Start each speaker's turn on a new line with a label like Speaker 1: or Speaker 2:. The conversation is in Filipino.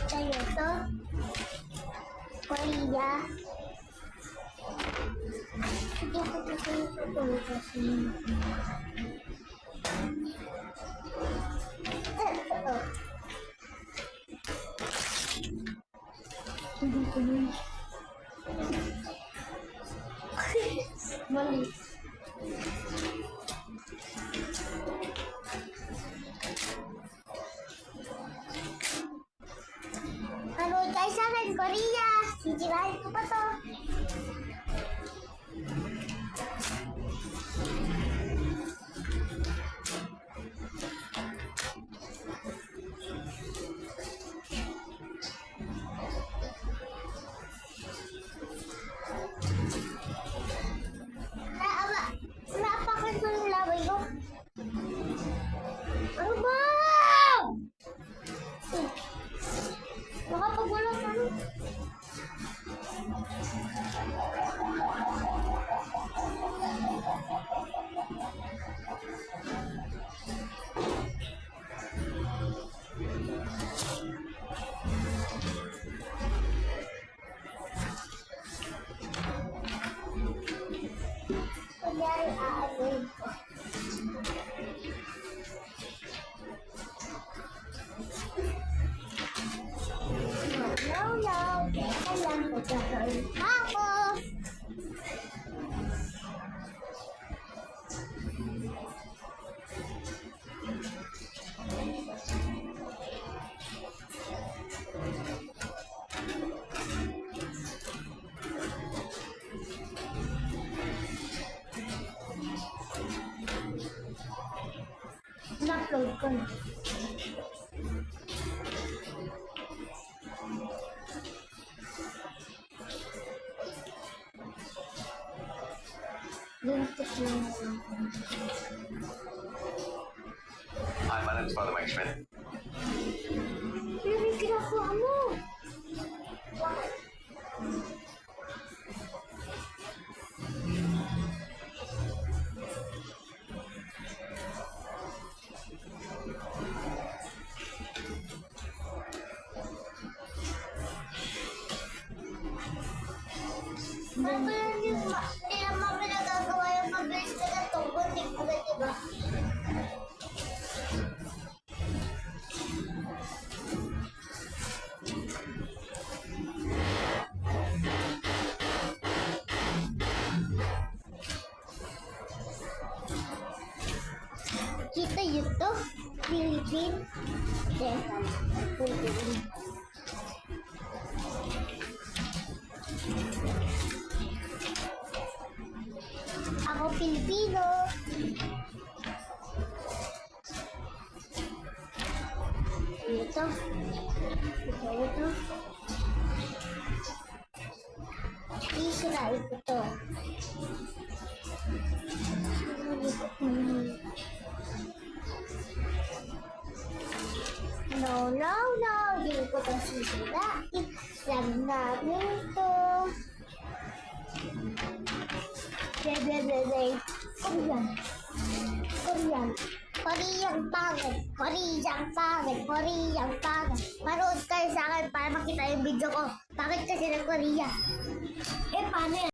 Speaker 1: Sa'yo to. Korea. Hindi ko kasi ito kasi. Ito. Hindi ko yun. Mali. Panood kayo sa akin, Korea. Sisirahin ko pa to. Napakan ko yung laway ko. Ano ba? Makapagulong ano? Kunyari aamin ko. No. Kaya lang magkakaroon ako. Na-upload ko na. Lintik lang.
Speaker 2: Hi, my name is Father Mike Schmidt.
Speaker 1: Pero may ginagawa mo. Bakit hindi naman pinagagawa yung mabilis ka na tungkol, di ba, diba? Kita yun to, Philippine. Philippine. Ako Pilipino. Ito. Ito. Isirain ko to. No. Hindi ko to sisirain. Lang namin to. Korean pangit. Manood kayo sa akin para makita yung video ko. Bakit kasi ng Korea? Eh, paano yan?